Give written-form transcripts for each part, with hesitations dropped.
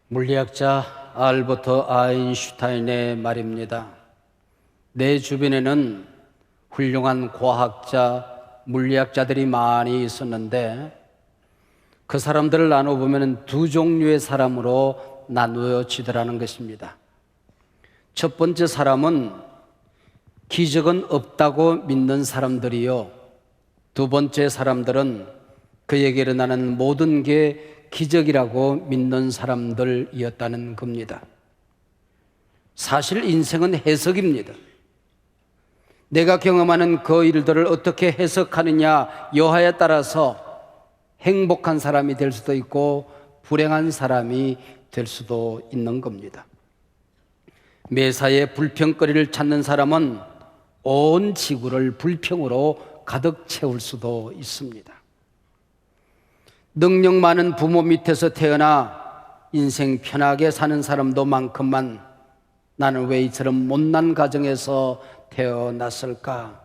물리학자 알버트 아인슈타인의 말입니다. 내 주변에는 훌륭한 과학자, 물리학자들이 많이 있었는데 그 사람들을 나눠보면 두 종류의 사람으로 나누어지더라는 것입니다. 첫 번째 사람은 기적은 없다고 믿는 사람들이요, 두 번째 사람들은 그에게 일어나는 모든 게 기적이라고 믿는 사람들이었다는 겁니다. 사실 인생은 해석입니다. 내가 경험하는 그 일들을 어떻게 해석하느냐 여하에 따라서 행복한 사람이 될 수도 있고 불행한 사람이 될 수도 있는 겁니다. 매사에 불평거리를 찾는 사람은 온 지구를 불평으로 가득 채울 수도 있습니다. 능력 많은 부모 밑에서 태어나 인생 편하게 사는 사람도 많건만 나는 왜 이처럼 못난 가정에서 태어났을까?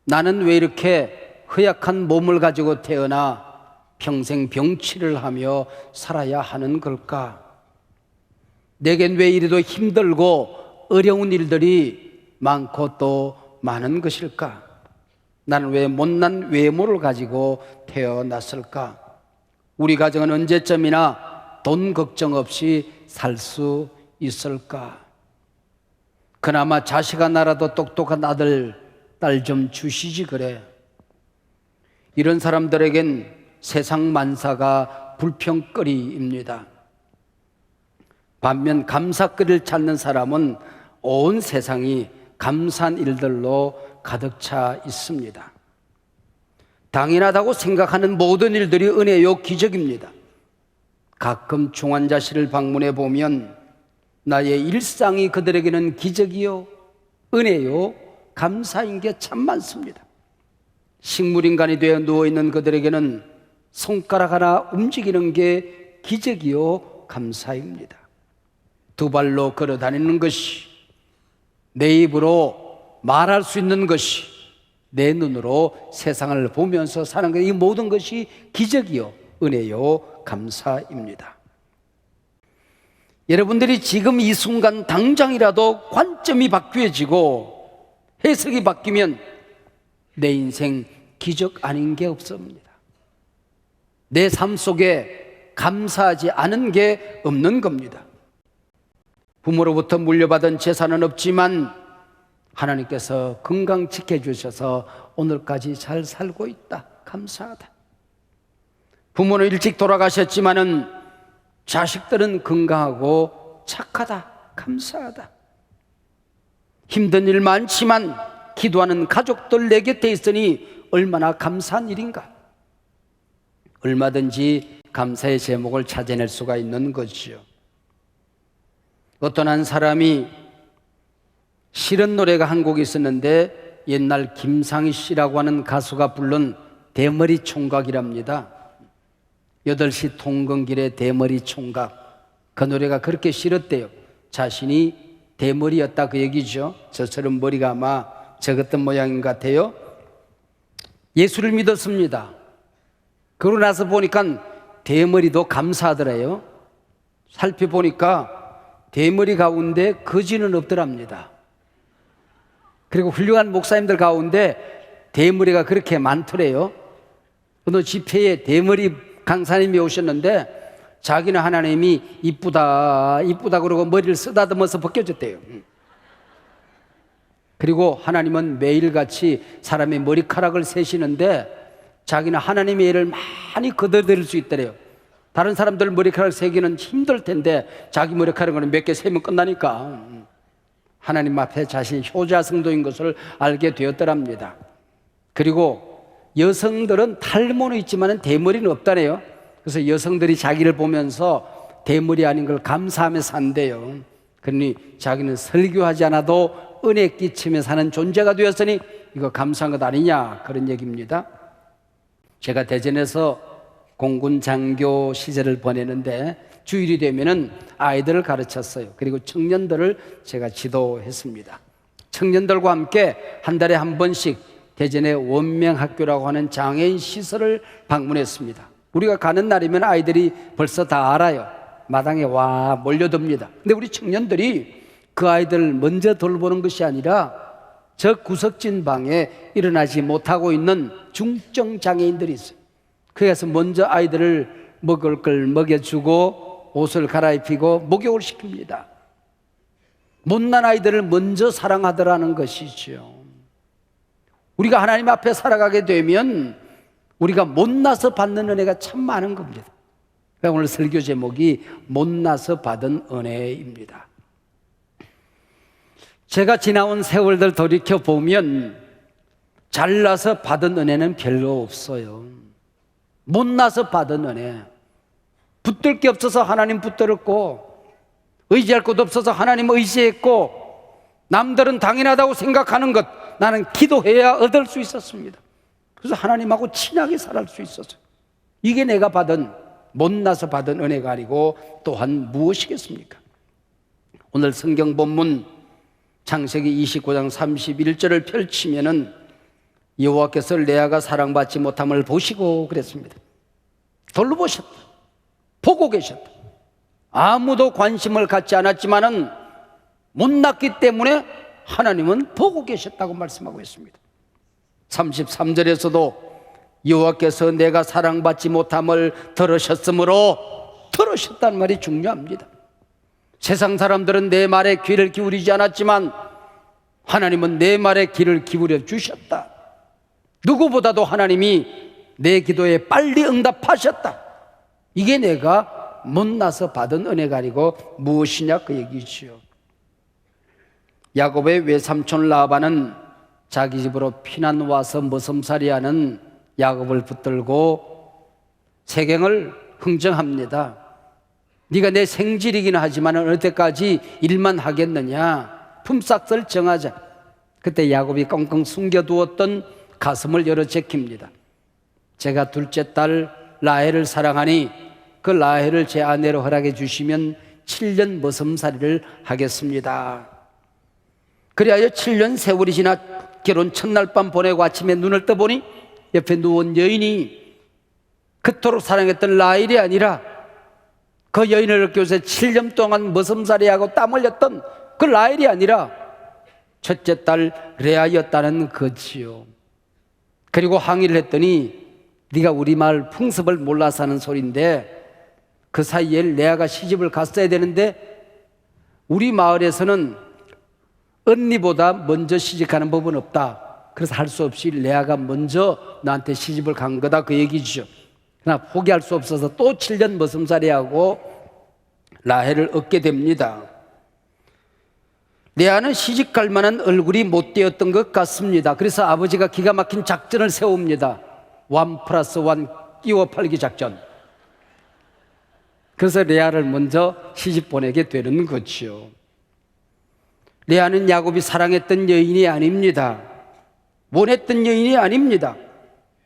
나는 왜 이렇게 허약한 몸을 가지고 태어나 평생 병치를 하며 살아야 하는 걸까? 내겐 왜 이리도 힘들고 어려운 일들이 많고 또 많은 것일까? 나는 왜 못난 외모를 가지고 태어났을까? 우리 가정은 언제쯤이나 돈 걱정 없이 살 수 있을까? 그나마 자식 하나라도 똑똑한 아들, 딸 좀 주시지 그래. 이런 사람들에겐 세상 만사가 불평거리입니다. 반면 감사거리를 찾는 사람은 온 세상이 감사한 일들로 가득 차 있습니다. 당연하다고 생각하는 모든 일들이 은혜요, 기적입니다. 가끔 중환자실을 방문해 보면 나의 일상이 그들에게는 기적이요, 은혜요, 감사인 게 참 많습니다. 식물인간이 되어 누워있는 그들에게는 손가락 하나 움직이는 게 기적이요, 감사입니다. 두 발로 걸어 다니는 것이, 내 입으로 말할 수 있는 것이, 내 눈으로 세상을 보면서 사는 것, 이 모든 것이 기적이요, 은혜요, 감사입니다. 여러분들이 지금 이 순간 당장이라도 관점이 바뀌어지고 해석이 바뀌면 내 인생 기적 아닌 게 없습니다. 내 삶 속에 감사하지 않은 게 없는 겁니다. 부모로부터 물려받은 재산은 없지만 하나님께서 건강 지켜주셔서 오늘까지 잘 살고 있다, 감사하다. 부모는 일찍 돌아가셨지만은 자식들은 건강하고 착하다, 감사하다. 힘든 일 많지만 기도하는 가족들 내 곁에 있으니 얼마나 감사한 일인가. 얼마든지 감사의 제목을 찾아낼 수가 있는 것이죠. 어떤 한 사람이 싫은 노래가 한 곡 있었는데 옛날 김상희 씨라고 하는 가수가 부른 대머리 총각이랍니다. 8시 통근길의 대머리 총각, 그 노래가 그렇게 싫었대요. 자신이 대머리였다 그 얘기죠. 저처럼 머리가 아마 적었던 모양인 것 같아요. 예수를 믿었습니다. 그러고 나서 보니까 대머리도 감사하더래요. 살펴보니까 대머리 가운데 거지는 없더랍니다. 그리고 훌륭한 목사님들 가운데 대머리가 그렇게 많더래요. 어느 집회에 대머리 강사님이 오셨는데 자기는 하나님이 이쁘다 이쁘다 그러고 머리를 쓰다듬어서 벗겨줬대요. 그리고 하나님은 매일같이 사람의 머리카락을 세시는데 자기는 하나님의 일을 많이 거둬들일 수 있더래요. 다른 사람들 머리카락 세기는 힘들 텐데 자기 머리카락은 몇 개 세면 끝나니까 하나님 앞에 자신이 효자성도인 것을 알게 되었더랍니다. 그리고 여성들은 탈모는 있지만 대머리는 없다네요. 그래서 여성들이 자기를 보면서 대머리 아닌 걸 감사하며 산대요. 그러니 자기는 설교하지 않아도 은혜 끼치며 사는 존재가 되었으니 이거 감사한 것 아니냐, 그런 얘기입니다. 제가 대전에서 공군 장교 시절을 보내는데 주일이 되면은 아이들을 가르쳤어요. 그리고 청년들을 제가 지도했습니다. 청년들과 함께 한 달에 한 번씩 대전의 원명학교라고 하는 장애인 시설을 방문했습니다. 우리가 가는 날이면 아이들이 벌써 다 알아요. 마당에 와 몰려듭니다. 근데 우리 청년들이 그 아이들 먼저 돌보는 것이 아니라 저 구석진 방에 일어나지 못하고 있는 중증 장애인들이 있어요. 그래서 먼저 아이들을 먹을 걸 먹여주고 옷을 갈아입히고 목욕을 시킵니다. 못난 아이들을 먼저 사랑하더라는 것이죠. 우리가 하나님 앞에 살아가게 되면 우리가 못나서 받는 은혜가 참 많은 겁니다. 오늘 설교 제목이 못나서 받은 은혜입니다. 제가 지나온 세월들 돌이켜보면 잘나서 받은 은혜는 별로 없어요. 못나서 받은 은혜, 붙들 게 없어서 하나님 붙들었고, 의지할 곳 없어서 하나님 의지했고, 남들은 당연하다고 생각하는 것 나는 기도해야 얻을 수 있었습니다. 그래서 하나님하고 친하게 살아갈 수 있었어요. 이게 내가 받은, 못나서 받은 은혜가 아니고 또한 무엇이겠습니까? 오늘 성경 본문 창세기 29장 31절을 펼치면은 여호와께서 레아가 사랑받지 못함을 보시고 그랬습니다. 돌보셨다. 보고 계셨다. 아무도 관심을 갖지 않았지만은 못났기 때문에 하나님은 보고 계셨다고 말씀하고 있습니다. 33절에서도 여호와께서 내가 사랑받지 못함을 들으셨으므로, 들으셨다는 말이 중요합니다. 세상 사람들은 내 말에 귀를 기울이지 않았지만 하나님은 내 말에 귀를 기울여 주셨다. 누구보다도 하나님이 내 기도에 빨리 응답하셨다. 이게 내가 못나서 받은 은혜가 아니고 무엇이냐 그 얘기지요. 야곱의 외삼촌 라반은 자기 집으로 피난 와서 머슴살이하는 야곱을 붙들고 세경을 흥정합니다. 네가 내 생질이긴 하지만 어느 때까지 일만 하겠느냐, 품삯을 정하자. 그때 야곱이 꽁꽁 숨겨두었던 가슴을 열어 제킵니다. 제가 둘째 딸 라헬을 사랑하니 그 라헬을 제 아내로 허락해 주시면 7년 머슴살이를 하겠습니다. 그리하여 7년 세월이 지나 결혼 첫날 밤 보내고 아침에 눈을 떠보니 옆에 누운 여인이 그토록 사랑했던 라헬이 아니라 그 여인을 얻기 위해서 7년 동안 머슴살이하고 땀 흘렸던 그 라헬이 아니라 첫째 딸 레아였다는 거지요. 그리고 항의를 했더니 네가 우리 마을 풍습을 몰라서 하는 소리인데 그 사이에 레아가 시집을 갔어야 되는데 우리 마을에서는 언니보다 먼저 시집가는 법은 없다. 그래서 할 수 없이 레아가 먼저 나한테 시집을 간 거다 그 얘기죠. 그러나 포기할 수 없어서 또 7년 머슴살이하고 라헬을 얻게 됩니다. 레아는 시집갈 만한 얼굴이 못 되었던 것 같습니다. 그래서 아버지가 기가 막힌 작전을 세웁니다. 1+1 끼워 팔기 작전. 그래서 레아를 먼저 시집 보내게 되는 거죠. 레아는 야곱이 사랑했던 여인이 아닙니다. 원했던 여인이 아닙니다.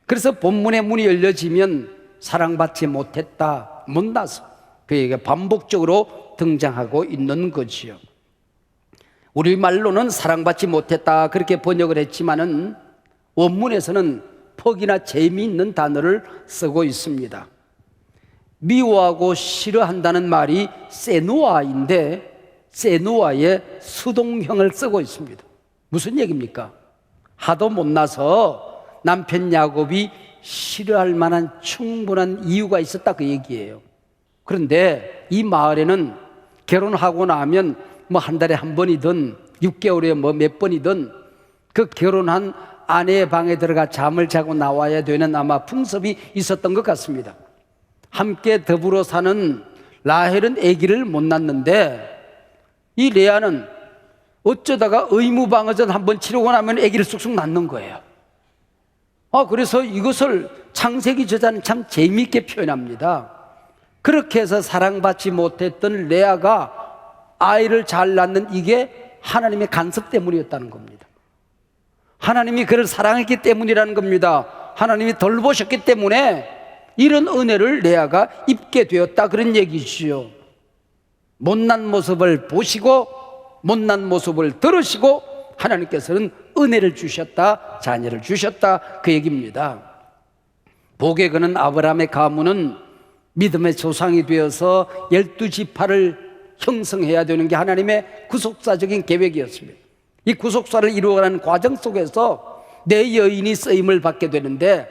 그래서 본문의 문이 열려지면 사랑받지 못했다, 못나서 그 얘기가 반복적으로 등장하고 있는 거지요. 우리말로는 사랑받지 못했다 그렇게 번역을 했지만은 원문에서는 퍽이나 재미있는 단어를 쓰고 있습니다. 미워하고 싫어한다는 말이 세누아인데 세누아의 수동형을 쓰고 있습니다. 무슨 얘기입니까? 하도 못나서 남편 야곱이 싫어할 만한 충분한 이유가 있었다 그 얘기예요. 그런데 이 마을에는 결혼하고 나면 뭐 한 달에 한 번이든 6개월에 뭐 몇 번이든 그 결혼한 아내의 방에 들어가 잠을 자고 나와야 되는 아마 풍습이 있었던 것 같습니다. 함께 더불어 사는 라헬은 아기를 못 낳는데 이 레아는 어쩌다가 의무방어전 한번 치르고 나면 아기를 쑥쑥 낳는 거예요. 그래서 이것을 창세기 저자는 참 재미있게 표현합니다. 그렇게 해서 사랑받지 못했던 레아가 아이를 잘 낳는 이게 하나님의 간섭 때문이었다는 겁니다. 하나님이 그를 사랑했기 때문이라는 겁니다. 하나님이 돌보셨기 때문에 이런 은혜를 레아가 입게 되었다 그런 얘기지요. 못난 모습을 보시고 못난 모습을 들으시고 하나님께서는 은혜를 주셨다, 자녀를 주셨다 그 얘기입니다. 복에 거는 아브라함의 가문은 믿음의 조상이 되어서 12지파를 형성해야 되는 게 하나님의 구속사적인 계획이었습니다. 이 구속사를 이루어가는 과정 속에서 내 여인이 쓰임을 받게 되는데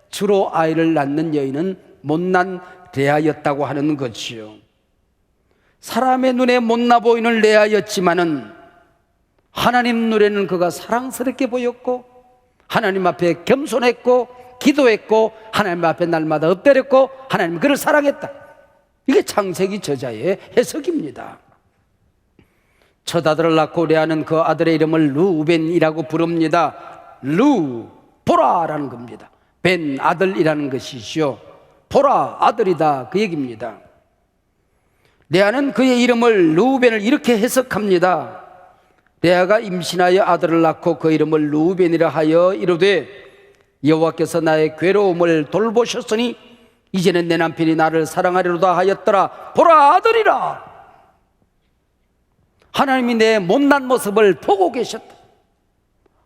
주로 아이를 낳는 여인은 못난 레아였다고 하는 것이요. 사람의 눈에 못나 보이는 레아였지만은 하나님 눈에는 그가 사랑스럽게 보였고 하나님 앞에 겸손했고 기도했고 하나님 앞에 날마다 엎드렸고 하나님 그를 사랑했다. 이게 창세기 저자의 해석입니다. 첫 아들을 낳고 레아는 그 아들의 이름을 루벤이라고 부릅니다. 루, 보라라는 겁니다. 벤, 아들이라는 것이죠. 보라, 아들이다, 그 얘기입니다. 레아는 그의 이름을 루벤을 이렇게 해석합니다. 레아가 임신하여 아들을 낳고 그 이름을 루벤이라 하여 이르되 여호와께서 나의 괴로움을 돌보셨으니 이제는 내 남편이 나를 사랑하리로다 하였더라. 보라, 아들이라. 하나님이 내 못난 모습을 보고 계셨다.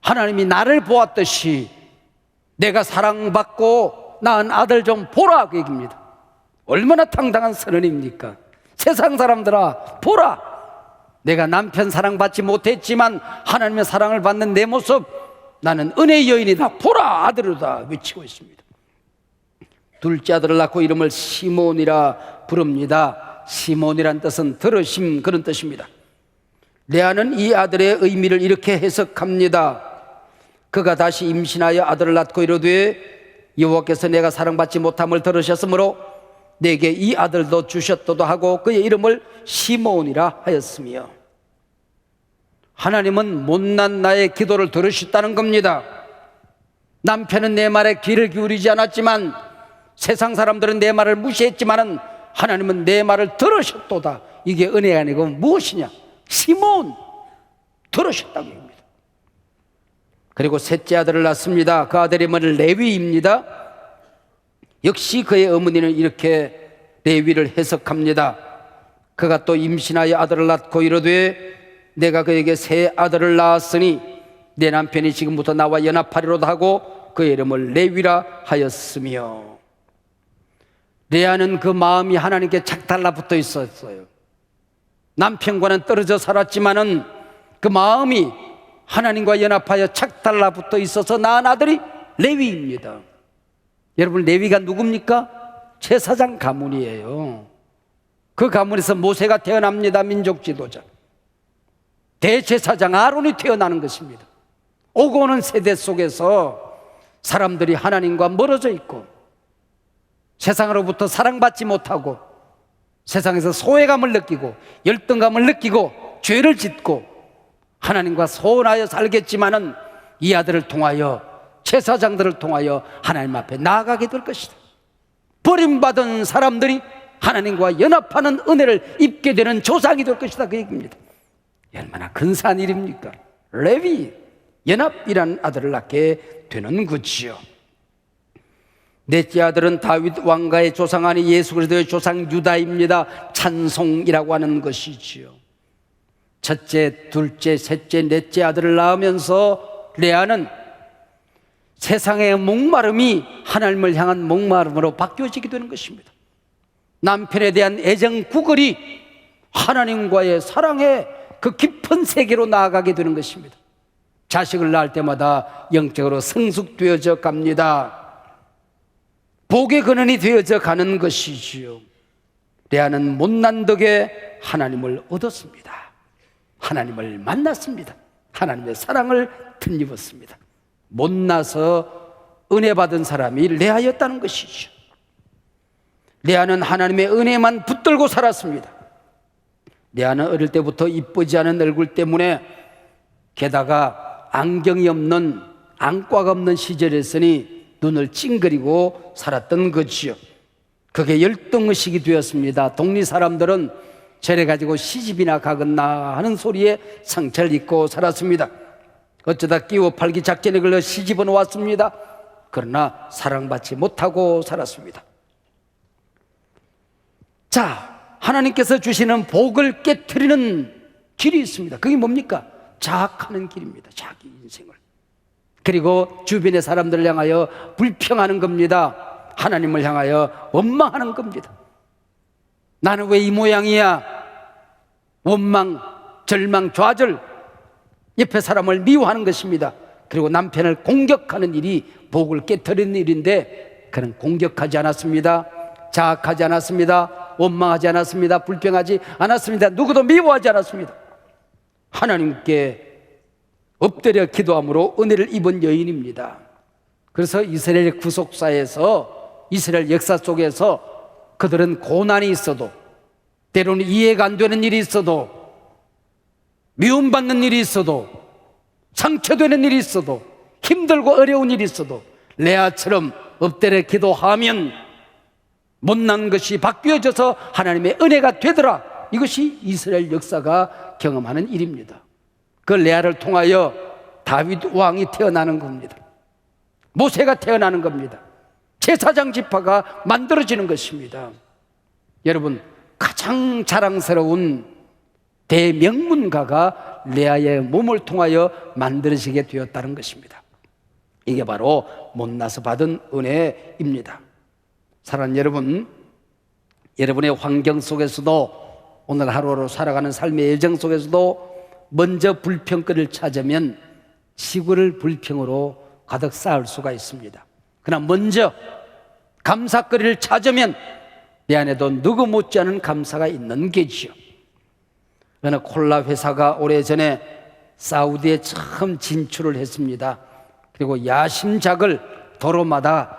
하나님이 나를 보았듯이 내가 사랑받고 낳은 아들 좀 보라, 그 얘기입니다. 얼마나 당당한 선언입니까? 세상 사람들아, 보라, 내가 남편 사랑받지 못했지만 하나님의 사랑을 받는 내 모습, 나는 은혜의 여인이다. 보라, 아들이다 외치고 있습니다. 둘째 아들을 낳고 이름을 시몬이라 부릅니다. 시몬이란 뜻은 들으심, 그런 뜻입니다. 레아는 이 아들의 의미를 이렇게 해석합니다. 그가 다시 임신하여 아들을 낳고 이르되 여호와께서 내가 사랑받지 못함을 들으셨으므로 내게 이 아들도 주셨도다 하고 그의 이름을 시몬이라 하였으며, 하나님은 못난 나의 기도를 들으셨다는 겁니다. 남편은 내 말에 귀를 기울이지 않았지만, 세상 사람들은 내 말을 무시했지만 하나님은 내 말을 들으셨도다. 이게 은혜가 아니고 무엇이냐? 시몬, 들으셨다고 합니다. 그리고 셋째 아들을 낳습니다. 그 아들의 이름은 레위입니다. 역시 그의 어머니는 이렇게 레위를 해석합니다. 그가 또 임신하여 아들을 낳고 이르되 내가 그에게 새 아들을 낳았으니 내 남편이 지금부터 나와 연합하리로다 하고 그의 이름을 레위라 하였으며, 레아는 그 마음이 하나님께 착 달라붙어 있었어요. 남편과는 떨어져 살았지만은 그 마음이 하나님과 연합하여 착 달라붙어 있어서 낳은 아들이 레위입니다. 여러분, 레위가 누굽니까? 제사장 가문이에요. 그 가문에서 모세가 태어납니다. 민족 지도자, 대제사장 아론이 태어나는 것입니다. 오고 오는 세대 속에서 사람들이 하나님과 멀어져 있고 세상으로부터 사랑받지 못하고 세상에서 소외감을 느끼고 열등감을 느끼고 죄를 짓고 하나님과 소원하여 살겠지만은 이 아들을 통하여, 제사장들을 통하여 하나님 앞에 나아가게 될 것이다. 버림받은 사람들이 하나님과 연합하는 은혜를 입게 되는 조상이 될 것이다, 그 얘기입니다. 얼마나 근사한 일입니까? 레위, 연합이라는 아들을 낳게 되는 거지요. 넷째 아들은 다윗 왕가의 조상 아니 예수 그리스도의 조상 유다입니다. 찬송이라고 하는 것이지요. 첫째, 둘째, 셋째, 넷째 아들을 낳으면서 레아는 세상의 목마름이 하나님을 향한 목마름으로 바뀌어지게 되는 것입니다. 남편에 대한 애정 구걸이 하나님과의 사랑의 그 깊은 세계로 나아가게 되는 것입니다. 자식을 낳을 때마다 영적으로 성숙되어져 갑니다. 복의 근원이 되어져 가는 것이지요. 레아는 못난 덕에 하나님을 얻었습니다. 하나님을 만났습니다. 하나님의 사랑을 덧입었습니다. 못나서 은혜 받은 사람이 레아였다는 것이죠. 레아는 하나님의 은혜만 붙들고 살았습니다. 레아는 어릴 때부터 이쁘지 않은 얼굴 때문에, 게다가 안경이 없는, 안과가 없는 시절이었으니 눈을 찡그리고 살았던 거지요. 그게 열등의식이 되었습니다. 동리 사람들은 저래 가지고 시집이나 가겠나 하는 소리에 상처를 입고 살았습니다. 어쩌다 끼워 팔기 작전에 걸려 시집은 왔습니다. 그러나 사랑받지 못하고 살았습니다. 자, 하나님께서 주시는 복을 깨트리는 길이 있습니다. 그게 뭡니까? 자학하는 길입니다. 자기 인생을. 그리고 주변의 사람들을 향하여 불평하는 겁니다. 하나님을 향하여 원망하는 겁니다. 나는 왜 이 모양이야? 원망, 절망, 좌절, 옆에 사람을 미워하는 것입니다. 그리고 남편을 공격하는 일이 복을 깨뜨리는 일인데, 그는 공격하지 않았습니다. 자학하지 않았습니다. 원망하지 않았습니다. 불평하지 않았습니다. 누구도 미워하지 않았습니다. 하나님께 엎드려 기도함으로 은혜를 입은 여인입니다. 그래서 이스라엘 구속사에서, 이스라엘 역사 속에서 그들은 고난이 있어도, 때로는 이해가 안 되는 일이 있어도, 미움받는 일이 있어도, 상처되는 일이 있어도, 힘들고 어려운 일이 있어도 레아처럼 엎드려 기도하면 못난 것이 바뀌어져서 하나님의 은혜가 되더라. 이것이 이스라엘 역사가 경험하는 일입니다. 그 레아를 통하여 다윗 왕이 태어나는 겁니다. 모세가 태어나는 겁니다. 제사장 지파가 만들어지는 것입니다. 여러분, 가장 자랑스러운 대명문가가 레아의 몸을 통하여 만들어지게 되었다는 것입니다. 이게 바로 못나서 받은 은혜입니다. 사랑하는 여러분, 여러분의 환경 속에서도, 오늘 하루하루 살아가는 삶의 여정 속에서도 먼저 불평거리를 찾으면 시구를 불평으로 가득 쌓을 수가 있습니다. 그러나 먼저 감사거리를 찾으면 내 안에도 누구 못지않은 감사가 있는 게지요. 어느 콜라 회사가 오래전에 사우디에 처음 진출을 했습니다. 그리고 야심작을 도로마다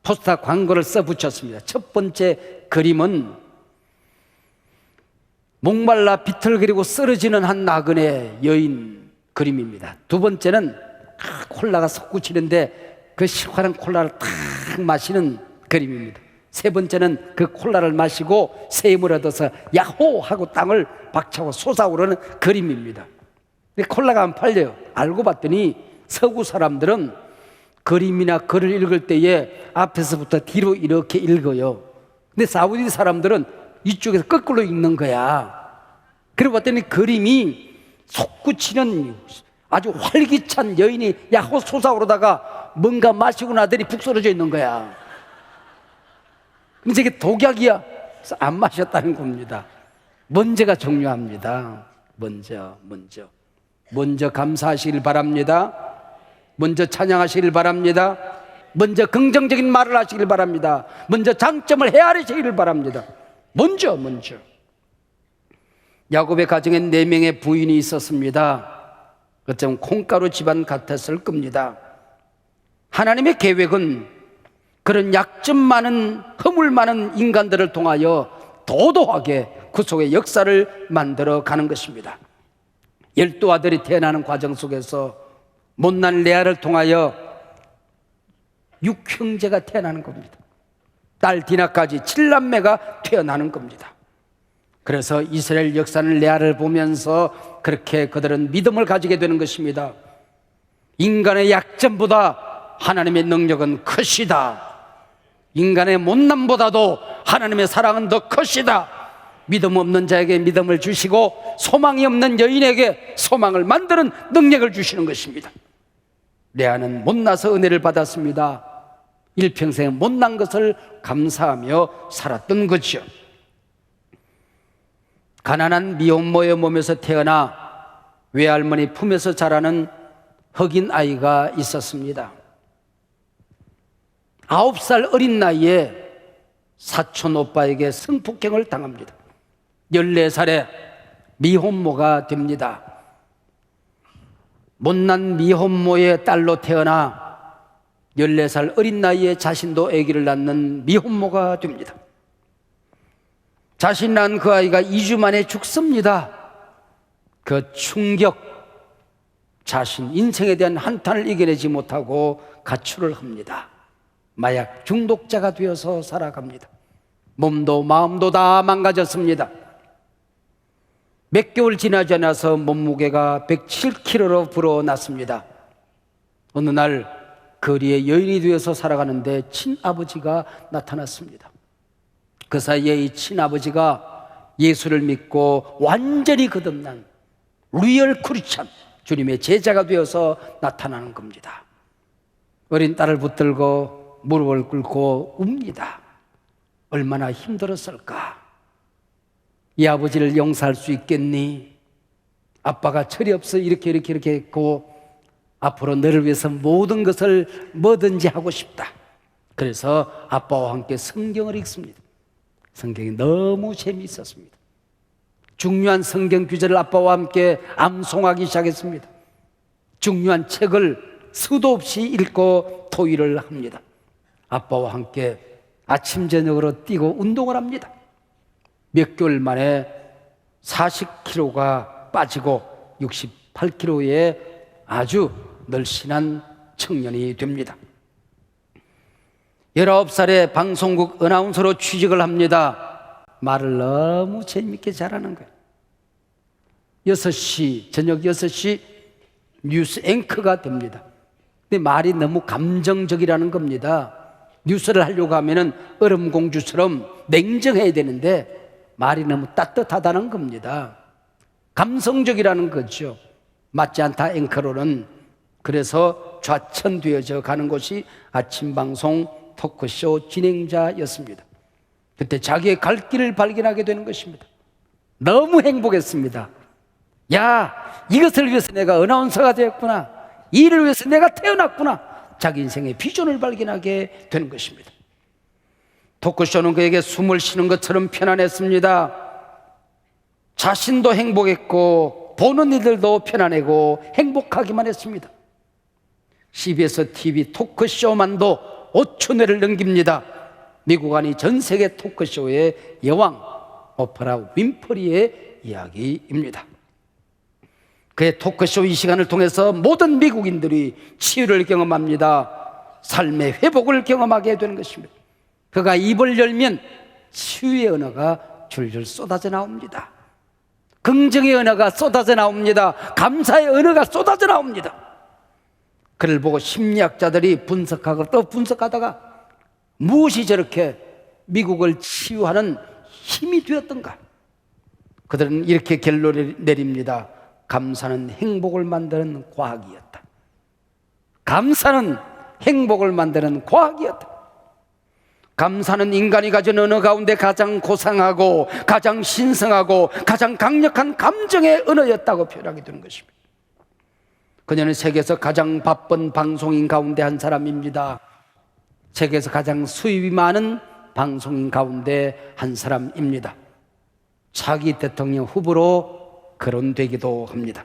포스터 광고를 써붙였습니다. 첫 번째 그림은 목말라 비틀거리고 쓰러지는 한 나그네 여인 그림입니다. 두 번째는 콜라가 솟구치는데 그 시원한 콜라를 탁 마시는 그림입니다. 세 번째는 그 콜라를 마시고 샘을 얻어서 야호 하고 땅을 박차고 솟아오르는 그림입니다. 근데 콜라가 안 팔려요. 알고 봤더니 서구 사람들은 그림이나 글을 읽을 때에 앞에서부터 뒤로 이렇게 읽어요. 근데 사우디 사람들은 이쪽에서 거꾸로 읽는 거야. 그러고 봤더니 그림이 솟구치는 아주 활기찬 여인이 야호 솟아오르다가 뭔가 마시고 나더니 푹 쓰러져 있는 거야. 근데 이게 독약이야. 그래서 안 마셨다는 겁니다. 먼저가 중요합니다. 먼저 감사하시길 바랍니다. 먼저 찬양하시길 바랍니다. 먼저 긍정적인 말을 하시길 바랍니다. 먼저 장점을 헤아리시길 바랍니다. 먼저. 야곱의 가정엔 4명의 부인이 있었습니다. 어쩌면 콩가루 집안 같았을 겁니다. 하나님의 계획은 그런 약점 많은, 허물 많은 인간들을 통하여 도도하게 구속의 역사를 만들어 가는 것입니다. 12아들이 태어나는 과정 속에서 못난 레아를 통하여 6형제가 태어나는 겁니다. 딸 디나까지 7남매가 태어나는 겁니다. 그래서 이스라엘 역사는 레아를 보면서 그렇게 그들은 믿음을 가지게 되는 것입니다. 인간의 약점보다 하나님의 능력은 크시다. 인간의 못남보다도 하나님의 사랑은 더 크시다. 믿음 없는 자에게 믿음을 주시고 소망이 없는 여인에게 소망을 만드는 능력을 주시는 것입니다. 레아는 못나서 은혜를 받았습니다. 일평생 못난 것을 감사하며 살았던 거죠. 가난한 미혼모의 몸에서 태어나 외할머니 품에서 자라는 흑인 아이가 있었습니다. 9살 어린 나이에 사촌 오빠에게 성폭행을 당합니다. 14살에 미혼모가 됩니다. 못난 미혼모의 딸로 태어나 14살 어린 나이에 자신도 아기를 낳는 미혼모가 됩니다. 자신 낳은 그 아이가 2주 만에 죽습니다. 그 충격, 자신 인생에 대한 한탄을 이겨내지 못하고 가출을 합니다. 마약 중독자가 되어서 살아갑니다. 몸도 마음도 다 망가졌습니다. 몇 개월 지나지 않아서 몸무게가 107kg로 불어났습니다. 어느 날 거리에 여인이 되어서 살아가는데 친아버지가 나타났습니다. 그 사이에 이 친아버지가 예수를 믿고 완전히 거듭난 리얼 크리스찬, 주님의 제자가 되어서 나타나는 겁니다. 어린 딸을 붙들고 무릎을 꿇고 웁니다. 얼마나 힘들었을까? 이 아버지를 용서할 수 있겠니? 아빠가 철이 없어 이렇게 했고 앞으로 너를 위해서 모든 것을 뭐든지 하고 싶다. 그래서 아빠와 함께 성경을 읽습니다. 성경이 너무 재미있었습니다. 중요한 성경 구절을 아빠와 함께 암송하기 시작했습니다. 중요한 책을 수도 없이 읽고 토의를 합니다. 아빠와 함께 아침 저녁으로 뛰고 운동을 합니다. 몇 개월 만에 40kg가 빠지고 68kg의 아주 늘씬한 청년이 됩니다. 19살에 방송국 아나운서로 취직을 합니다. 말을 너무 재밌게 잘하는 거예요. 6시, 저녁 6시 뉴스 앵커가 됩니다. 근데 말이 너무 감정적이라는 겁니다. 뉴스를 하려고 하면은 얼음공주처럼 냉정해야 되는데 말이 너무 따뜻하다는 겁니다. 감성적이라는 거죠. 맞지 않다, 앵커로는. 그래서 좌천되어져 가는 곳이 아침방송 토크쇼 진행자였습니다. 그때 자기의 갈 길을 발견하게 되는 것입니다. 너무 행복했습니다. 야, 이것을 위해서 내가 아나운서가 되었구나. 이 일을 위해서 내가 태어났구나. 자기 인생의 비전을 발견하게 되는 것입니다. 토크쇼는 그에게 숨을 쉬는 것처럼 편안했습니다. 자신도 행복했고 보는 이들도 편안하고 행복하기만 했습니다. CBS TV 토크쇼만도 5천회를 넘깁니다. 미국 아니 전 세계 토크쇼의 여왕 오프라 윈프리의 이야기입니다. 그의 토크쇼 이 시간을 통해서 모든 미국인들이 치유를 경험합니다. 삶의 회복을 경험하게 되는 것입니다. 그가 입을 열면 치유의 언어가 줄줄 쏟아져 나옵니다. 긍정의 언어가 쏟아져 나옵니다. 감사의 언어가 쏟아져 나옵니다. 그를 보고 심리학자들이 분석하고 또 분석하다가 무엇이 저렇게 미국을 치유하는 힘이 되었던가? 그들은 이렇게 결론을 내립니다. 감사는 행복을 만드는 과학이었다. 감사는 행복을 만드는 과학이었다. 감사는 인간이 가진 언어 가운데 가장 고상하고 가장 신성하고 가장 강력한 감정의 언어였다고 표현하게 되는 것입니다. 그녀는 세계에서 가장 바쁜 방송인 가운데 한 사람입니다. 세계에서 가장 수입이 많은 방송인 가운데 한 사람입니다. 차기 대통령 후보로 거론되기도 합니다.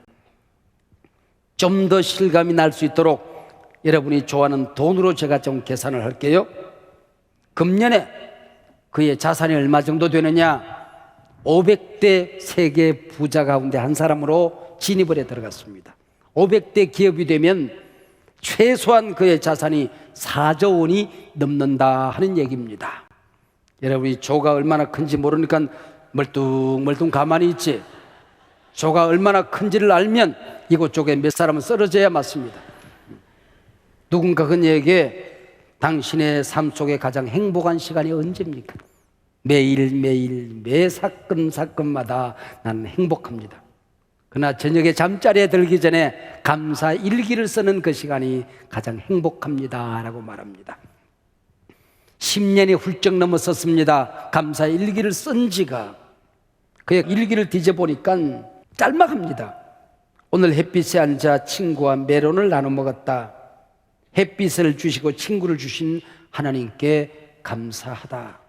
좀 더 실감이 날 수 있도록 여러분이 좋아하는 돈으로 제가 좀 계산을 할게요. 금년에 그의 자산이 얼마 정도 되느냐? 500대 세계 부자 가운데 한 사람으로 진입을 해 들어갔습니다. 500대 기업이 되면 최소한 그의 자산이 4조 원이 넘는다 하는 얘기입니다. 여러분이 조가 얼마나 큰지 모르니까 멀뚱멀뚱 가만히 있지. 조가 얼마나 큰지를 알면 이곳 쪽에 몇 사람은 쓰러져야 맞습니다. 누군가 그녀에게 당신의 삶 속에 가장 행복한 시간이 언제입니까? 매일매일 매 사건마다 나는 행복합니다. 그러나 저녁에 잠자리에 들기 전에 감사 일기를 쓰는 그 시간이 가장 행복합니다 라고 말합니다. 10년이 훌쩍 넘었었습니다. 감사 일기를 쓴 지가. 그의 일기를 뒤져보니까 짤막합니다. 오늘 햇빛에 앉아 친구와 메론을 나눠 먹었다. 햇빛을 주시고 친구를 주신 하나님께 감사하다.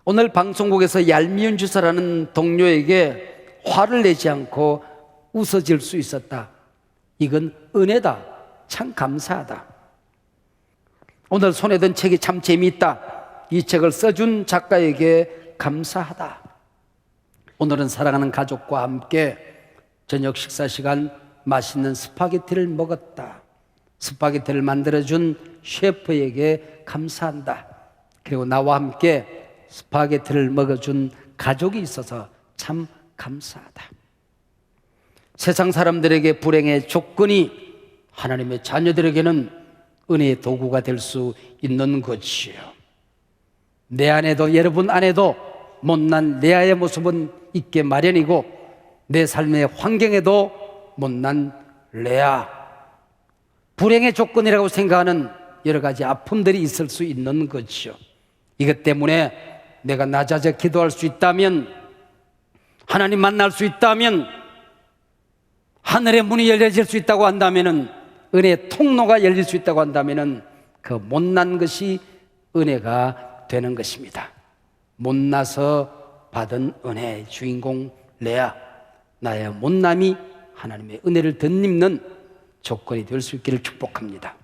오늘 방송국에서 얄미운 주사라는 동료에게 화를 내지 않고 웃어질 수 있었다. 이건 은혜다. 참 감사하다. 오늘 손에 든 책이 참 재미있다. 이 책을 써준 작가에게 감사하다. 오늘은 사랑하는 가족과 함께 저녁 식사 시간 맛있는 스파게티를 먹었다. 스파게티를 만들어준 셰프에게 감사한다. 그리고 나와 함께 스파게티를 먹어준 가족이 있어서 참 감사하다. 세상 사람들에게 불행의 조건이 하나님의 자녀들에게는 은혜의 도구가 될 수 있는 것이요. 내 안에도 여러분 안에도 못난 레아의 모습은 있게 마련이고 내 삶의 환경에도 못난 레아, 불행의 조건이라고 생각하는 여러 가지 아픔들이 있을 수 있는 거죠. 이것 때문에 내가 낮아져 기도할 수 있다면, 하나님 만날 수 있다면, 하늘의 문이 열려질 수 있다고 한다면, 은혜의 통로가 열릴 수 있다고 한다면 그 못난 것이 은혜가 되는 것입니다. 못나서 받은 은혜의 주인공 레아, 나의 못남이 하나님의 은혜를 덧입는 조건이 될 수 있기를 축복합니다.